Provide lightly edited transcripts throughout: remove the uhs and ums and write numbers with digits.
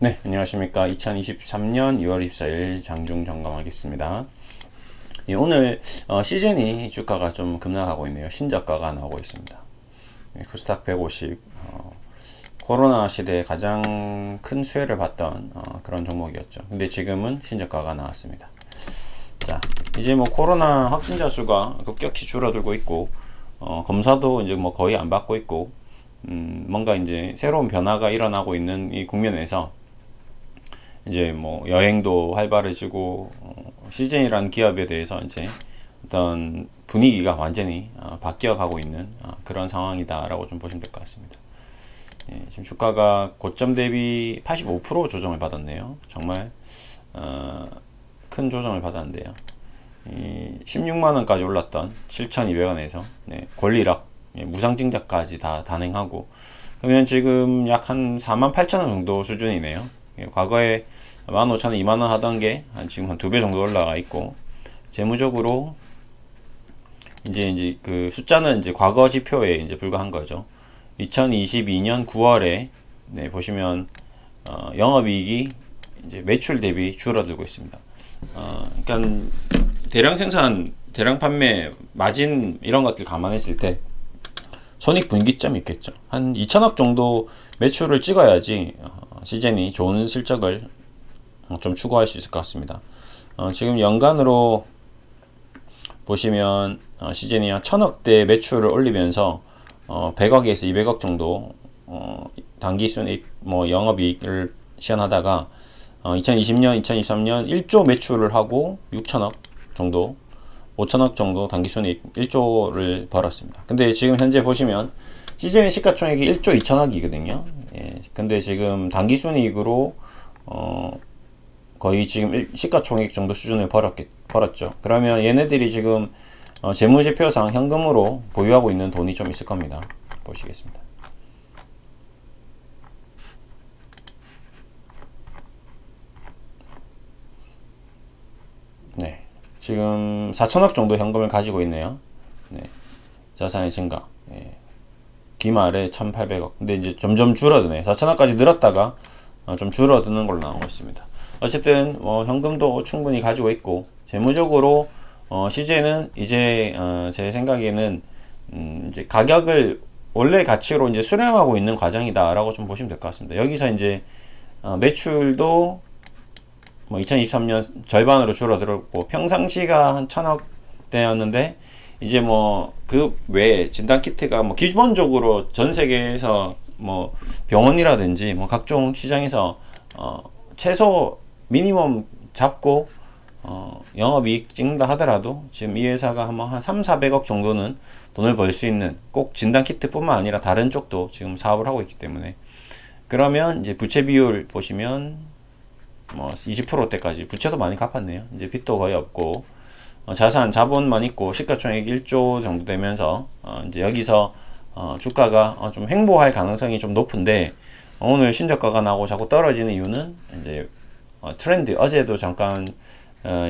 네, 안녕하십니까. 2023년 2월 24일 장중 점검하겠습니다. 예, 오늘 시즌이 주가가 좀 급락하고 있네요. 신저가가 나오고 있습니다. 예, 코스닥 150 코로나 시대에 가장 큰 수혜를 봤던 그런 종목이었죠. 근데 지금은 신저가가 나왔습니다. 자, 이제 뭐 코로나 확진자 수가 급격히 줄어들고 있고 검사도 이제 뭐 거의 안 받고 있고 뭔가 이제 새로운 변화가 일어나고 있는 이 국면에서 이제 뭐 여행도 활발해지고 시즌이라는 기업에 대해서 이제 어떤 분위기가 완전히 바뀌어 가고 있는 그런 상황이다라고 좀 보시면 될 것 같습니다. 예, 지금 주가가 고점 대비 85% 조정을 받았네요. 정말 큰 조정을 받았는데요. 16만원까지 올랐던 7,200원에서 권리락, 무상증자까지 다 단행하고 그러면 지금 약 한 48,000원 정도 수준이네요. 과거에 15,000원, 2만원 하던 게 지금 한 2배 정도 올라가 있고, 재무적으로 이제 그 숫자는 이제 과거 지표에 이제 불과한 거죠. 2022년 9월에 보시면 영업이익이 이제 매출 대비 줄어들고 있습니다. 그러니까 대량 생산, 대량 판매, 마진 이런 것들 감안했을 때 손익분기점이 있겠죠. 한 2천억 정도 매출을 찍어야지 시즌이 좋은 실적을 좀 추구할 수 있을 것 같습니다. 지금 연간으로 보시면 시즌이 1,000억대 매출을 올리면서 100억에서 200억 정도 단기 순이익, 뭐 영업이익을 시현하다가 2020년, 2023년 1조 매출을 하고 6천억 정도, 5천억 정도 단기 순이익 1조를 벌었습니다. 근데 지금 현재 보시면 시즌의 시가총액이 1조 2천억이거든요. 예, 근데 지금 단기 순이익으로 거의 지금 시가총액 정도 수준을 벌었죠. 그러면 얘네들이 지금 재무제표상 현금으로 보유하고 있는 돈이 좀 있을 겁니다. 보시겠습니다. 네, 지금 4천억 정도 현금을 가지고 있네요. 네, 자산의 증가. 네. 기말에 1,800억. 근데 이제 점점 줄어드네. 4천억까지 늘었다가 좀 줄어드는 걸로 나오고 있습니다. 어쨌든 현금도 충분히 가지고 있고 재무적으로 CJ는 이제 제 생각에는 이제 가격을 원래 가치로 이제 수렴하고 있는 과정이다라고 좀 보시면 될 것 같습니다. 여기서 이제 매출도 뭐 2023년 절반으로 줄어들었고 평상시가 한 1,000억대였는데 이제 뭐 그 외에 진단키트가 뭐 기본적으로 전 세계에서 뭐 병원이라든지 뭐 각종 시장에서 최소 미니멈 잡고 영업이익 찍는다 하더라도 지금 이 회사가 한 3, 400억 정도는 돈을 벌 수 있는, 꼭 진단키트 뿐만 아니라 다른 쪽도 지금 사업을 하고 있기 때문에, 그러면 이제 부채 비율 보시면 뭐 20%대까지 부채도 많이 갚았네요. 이제 빚도 거의 없고 자산, 자본만 있고 시가총액 1조 정도 되면서 이제 여기서 주가가 좀 횡보할 가능성이 좀 높은데, 오늘 신저가가 나고 자꾸 떨어지는 이유는 이제 트렌드, 어제도 잠깐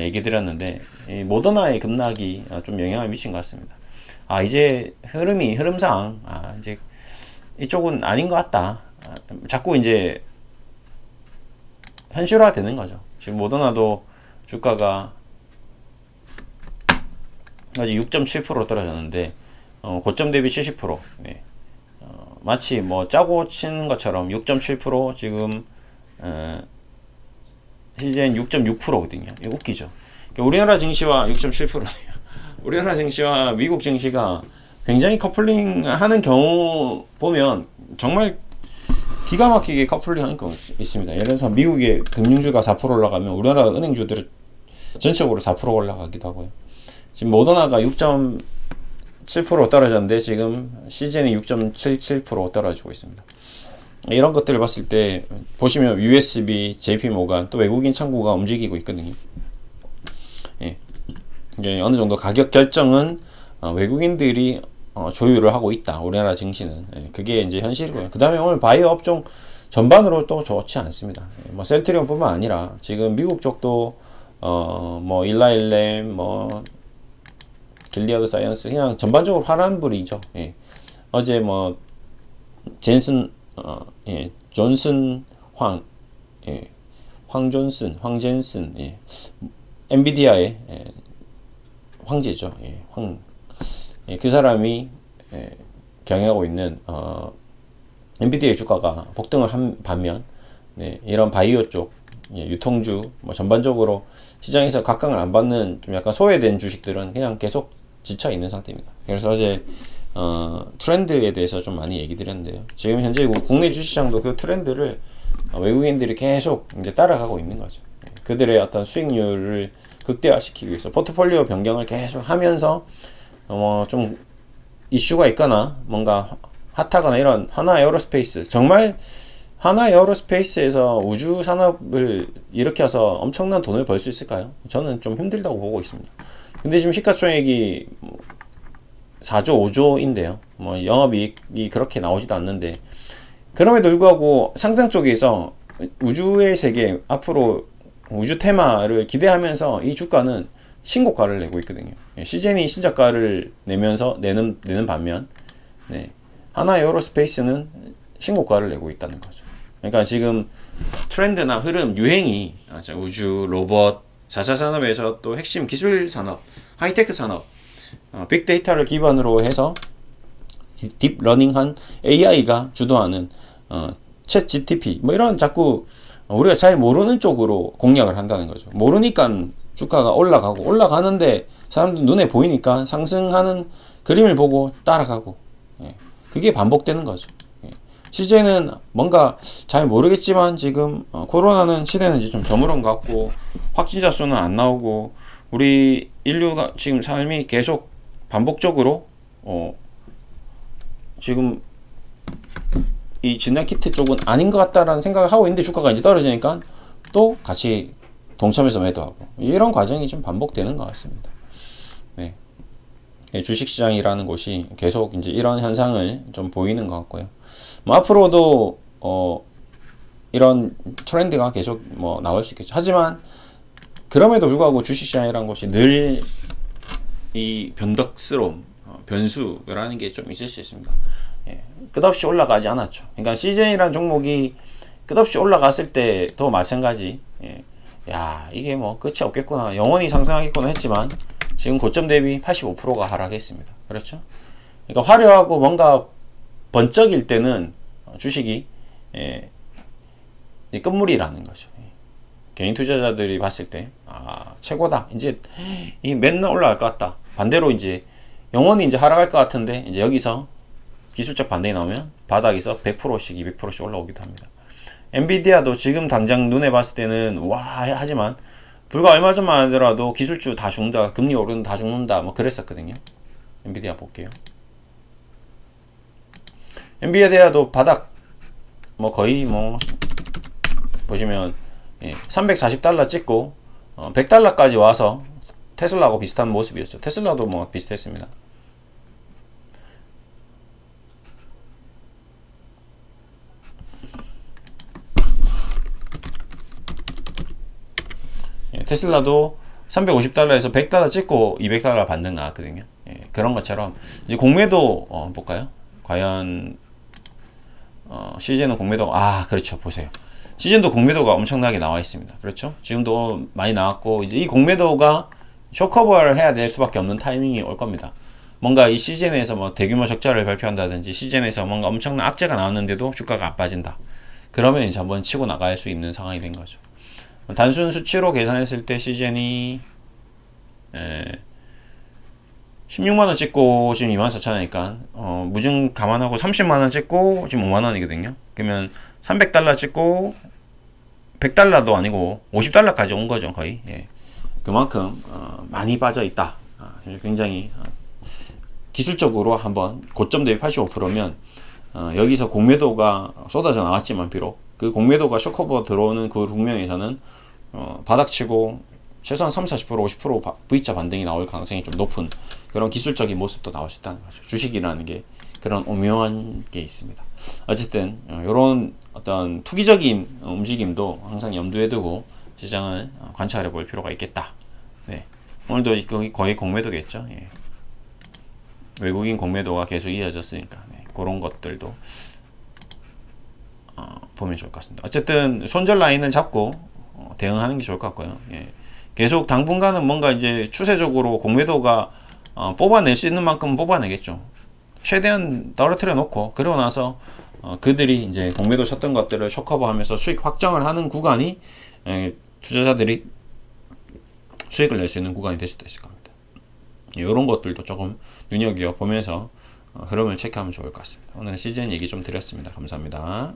얘기 드렸는데 이 모더나의 급락이 좀 영향을 미친 것 같습니다. 이제 흐름상 이제 이쪽은 아닌 것 같다. 자꾸 이제 현실화 되는 거죠. 지금 모더나도 주가가 아직 6.7% 떨어졌는데 고점 대비 70%. 네. 마치 뭐 짜고 치는 것처럼 6.7% 지금 시즌 6.6%거든요. 이거 웃기죠. 그러니까 우리나라 증시와 6.7%예요. 우리나라 증시와 미국 증시가 굉장히 커플링 하는 경우 보면 정말 기가 막히게 커플링 하는 경우 있습니다. 예를 들어서 미국의 금융주가 4% 올라가면 우리나라 은행주들은 전적으로 4% 올라가기도 하고요. 지금 모더나가 6.7% 떨어졌는데 지금 시즌이 6.77% 떨어지고 있습니다. 이런 것들을 봤을 때 보시면 USB, JP모간 또 외국인 창구가 움직이고 있거든요. 예. 이게 어느 정도 가격 결정은 외국인들이 조율을 하고 있다. 우리나라 증시는. 예. 그게 이제 현실이고요. 그 다음에 오늘 바이오 업종 전반으로 또 좋지 않습니다. 예. 뭐 셀트리온뿐만 아니라 지금 미국 쪽도 뭐 일라일렘, 뭐 길리아드 사이언스 그냥 전반적으로 파란불이죠. 예. 어제 뭐 존슨 황 예, 황젠슨, 예, 엔비디아의 황제죠. 예, 예, 그 사람이 경영하고 있는 엔비디아의 주가가 폭등을 한 반면, 네, 이런 바이오 쪽, 예, 유통주 뭐 전반적으로 시장에서 각광을 안 받는 좀 약간 소외된 주식들은 그냥 계속 지쳐 있는 상태입니다. 그래서 어제 트렌드에 대해서 좀 많이 얘기 드렸는데요. 지금 현재 국내 주식시장도 그 트렌드를 외국인들이 계속 이제 따라가고 있는 거죠. 그들의 어떤 수익률을 극대화시키기 위해서 포트폴리오 변경을 계속 하면서 좀 이슈가 있거나 뭔가 핫하거나 이런 하나 에어로스페이스, 정말 하나 에어로스페이스에서 우주 산업을 일으켜서 엄청난 돈을 벌 수 있을까요? 저는 좀 힘들다고 보고 있습니다. 근데 지금 시가총액이 4조 5조인데요 뭐 영업이익이 그렇게 나오지도 않는데, 그럼에도 불구하고 상장 쪽에서 우주의 세계, 앞으로 우주 테마를 기대하면서 이 주가는 신고가를 내고 있거든요. 시젠이 신저가를 내는 반면, 네, 하나 에어로스페이스는 신고가를 내고 있다는 거죠. 그러니까 지금 트렌드나 흐름, 유행이 우주, 로봇, 4차 산업에서 또 핵심 기술 산업, 하이테크 산업, 빅데이터를 기반으로 해서 딥러닝한 AI가 주도하는 챗 GTP 뭐 이런 자꾸 우리가 잘 모르는 쪽으로 공략을 한다는 거죠. 모르니까 주가가 올라가고, 올라가는데 사람들 눈에 보이니까 상승하는 그림을 보고 따라가고, 예, 그게 반복되는 거죠. 예. 시제는 뭔가 잘 모르겠지만 지금 코로나는 시대는 이제 좀 저물은 것 같고, 확진자 수는 안 나오고, 우리 인류가 지금 삶이 계속 반복적으로 지금 이 진단키트 쪽은 아닌 것 같다라는 생각을 하고 있는데 주가가 이제 떨어지니까 또 같이 동참해서 매도하고, 이런 과정이 좀 반복되는 것 같습니다. 네. 주식시장이라는 곳이 계속 이제 이런 현상을 좀 보이는 것 같고요. 뭐 앞으로도 이런 트렌드가 계속 뭐 나올 수 있겠죠. 하지만 그럼에도 불구하고 주식시장이라는 곳이 늘 이 변덕스러움, 변수라는 게 좀 있을 수 있습니다. 예, 끝없이 올라가지 않았죠. 그러니까 시즌이라는 종목이 끝없이 올라갔을 때도 마찬가지, 예, 야 이게 뭐 끝이 없겠구나, 영원히 상승하겠구나 했지만 지금 고점 대비 85%가 하락했습니다. 그렇죠? 그러니까 화려하고 뭔가 번쩍일 때는 주식이 끝물이라는 거죠. 개인 투자자들이 봤을 때 최고다, 이제 이 맨날 올라갈 것 같다. 반대로 이제 영원히 이제 하락할 것 같은데 이제 여기서 기술적 반등이 나오면 바닥에서 100%씩 200%씩 올라오기도 합니다. 엔비디아도 지금 당장 눈에 봤을 때는 와 하지만 불과 얼마 전만 하더라도 기술주 다 죽는다, 금리 오르는 다 죽는다 뭐 그랬었거든요. 엔비디아 볼게요. 엔비디아도 바닥 뭐 거의 뭐 보시면 340달러 찍고 100달러까지 와서 테슬라하고 비슷한 모습이었죠. 테슬라도 뭐 비슷했습니다. 테슬라도 350달러에서 100달러 찍고 200달러 반등 나왔거든요. 그런 것처럼 이제 공매도 볼까요? 과연 시즌은 공매도가 그렇죠. 보세요. 시즌도 공매도가 엄청나게 나와 있습니다. 그렇죠? 지금도 많이 나왔고, 이제 이 공매도가 쇼커버를 해야 될 수밖에 없는 타이밍이 올 겁니다. 뭔가 이 시즌에서 뭐 대규모 적자를 발표한다든지, 시즌에서 뭔가 엄청난 악재가 나왔는데도 주가가 안 빠진다. 그러면 이제 한번 치고 나갈 수 있는 상황이 된 거죠. 단순 수치로 계산했을 때 시즌이 16만원 찍고 지금 24,000원이니까 무증 감안하고 30만원 찍고 지금 5만원이거든요. 그러면 300달러 찍고 100달러도 아니고 50달러까지 온 거죠, 거의. 예. 그만큼 많이 빠져 있다. 굉장히 기술적으로 한번 고점 대비 85%면 여기서 공매도가 쏟아져 나왔지만, 비록 그 공매도가 쇼커버 들어오는 그 국면에서는 바닥치고 최소한 30, 40%, 50% V자 반등이 나올 가능성이 좀 높은 그런 기술적인 모습도 나올 수 있다는 거죠. 주식이라는 게 그런 오묘한 게 있습니다. 어쨌든 이런 어떤 투기적인 움직임도 항상 염두에 두고 시장을 관찰해 볼 필요가 있겠다. 네. 오늘도 거의 공매도겠죠. 예. 외국인 공매도가 계속 이어졌으니까, 네. 그런 것들도 보면 좋을 것 같습니다. 어쨌든 손절 라인을 잡고 대응하는 게 좋을 것 같고요. 예. 계속 당분간은 뭔가 이제 추세적으로 공매도가 뽑아낼 수 있는 만큼 뽑아내겠죠. 최대한 떨어뜨려 놓고 그러고 나서 그들이 이제 공매도 쳤던 것들을 쇼커버하면서 수익 확정을 하는 구간이 투자자들이 수익을 낼 수 있는 구간이 될 수도 있을 겁니다. 이런 것들도 조금 눈여겨 보면서 흐름을 체크하면 좋을 것 같습니다. 오늘은 CGN 얘기 좀 드렸습니다. 감사합니다.